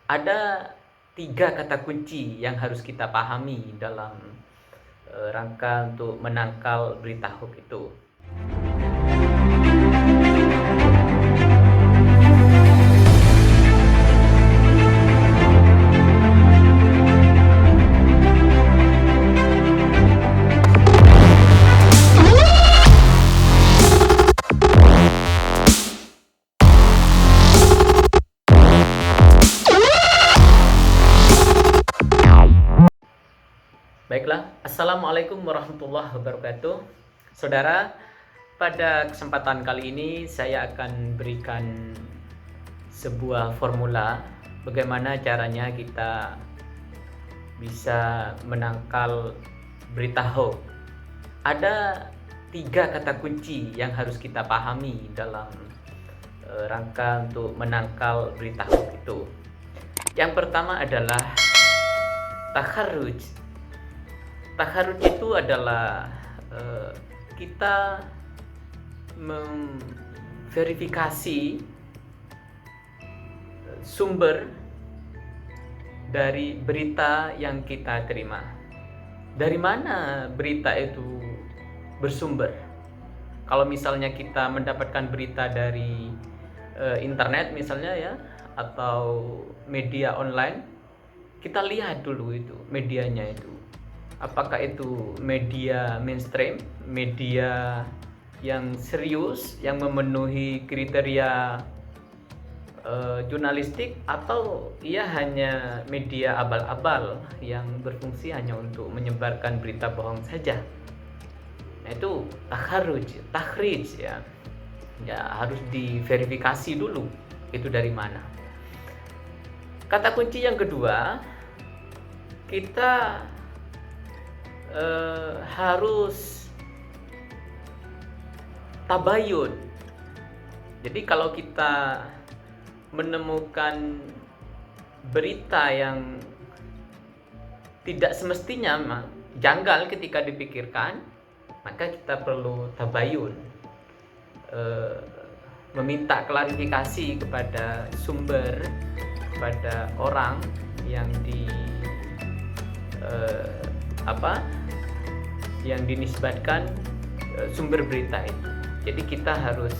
Ada 3 kata kunci yang harus kita pahami dalam, rangka untuk menangkal berita hoax itu. Baiklah, Assalamualaikum warahmatullahi wabarakatuh. Saudara, pada kesempatan kali ini saya akan berikan sebuah formula bagaimana caranya kita bisa menangkal berita hoax. Ada 3 kata kunci yang harus kita pahami dalam rangka untuk menangkal berita hoax itu. Yang pertama adalah takharruj. Takharruj itu adalah kita memverifikasi sumber dari berita yang kita terima. Dari mana berita itu bersumber? Kalau misalnya kita mendapatkan berita dari internet misalnya ya, atau media online, kita lihat dulu itu medianya itu. Apakah itu media mainstream, media yang serius, yang memenuhi kriteria jurnalistik, atau ia hanya media abal-abal yang berfungsi hanya untuk menyebarkan berita bohong saja. Nah, itu takhrij ya. Ya, harus diverifikasi dulu itu dari mana. Kata kunci yang kedua, kita harus tabayun. Jadi kalau kita menemukan berita yang tidak semestinya, janggal ketika dipikirkan, maka kita perlu tabayun, meminta klarifikasi kepada sumber, kepada orang yang yang dinisbatkan sumber berita itu. Jadi kita harus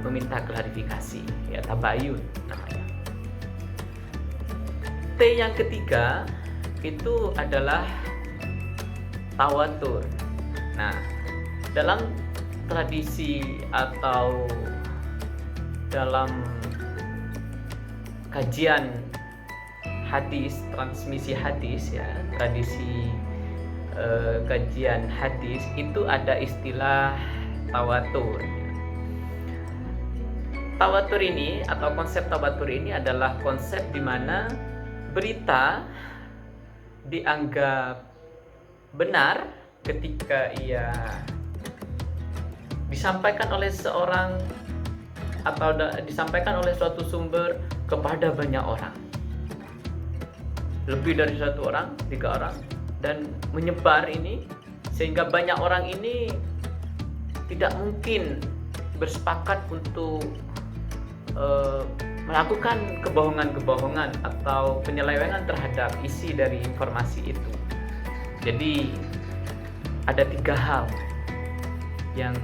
meminta klarifikasi, ya, tabayun namanya. T yang ketiga itu adalah tawatur. Nah, dalam tradisi atau dalam kajian hadis, transmisi hadis ya, tradisi kajian hadis itu ada istilah tawatur. Tawatur ini atau konsep tawatur ini adalah konsep di mana berita dianggap benar ketika ia disampaikan oleh seorang atau disampaikan oleh suatu sumber kepada banyak orang, lebih dari 1 orang, 3 orang, dan menyebar ini sehingga banyak orang ini tidak mungkin bersepakat untuk melakukan kebohongan-kebohongan atau penyelewengan terhadap isi dari informasi itu. Jadi ada 3 hal yang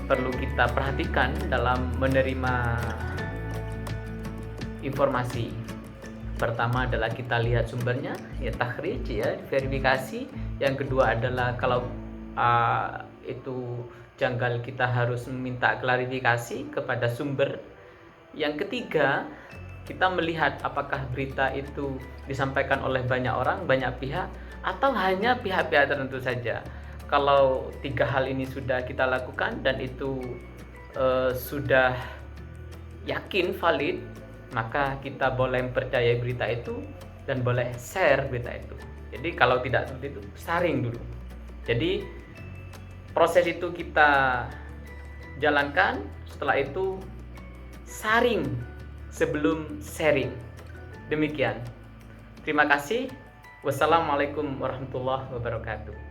perlu kita perhatikan dalam menerima informasi. Pertama adalah kita lihat sumbernya, ya, takhrij ya, verifikasi. Yang kedua adalah kalau itu janggal, kita harus meminta klarifikasi kepada sumber. Yang ketiga, kita melihat apakah berita itu disampaikan oleh banyak orang, banyak pihak, atau hanya pihak-pihak tertentu saja. Kalau 3 hal ini sudah kita lakukan dan itu sudah yakin valid, maka kita boleh mempercayai berita itu dan boleh share berita itu. Jadi kalau tidak seperti itu, saring dulu. Jadi proses itu kita jalankan, setelah itu saring sebelum sharing. Demikian. Terima kasih. Wassalamualaikum warahmatullahi wabarakatuh.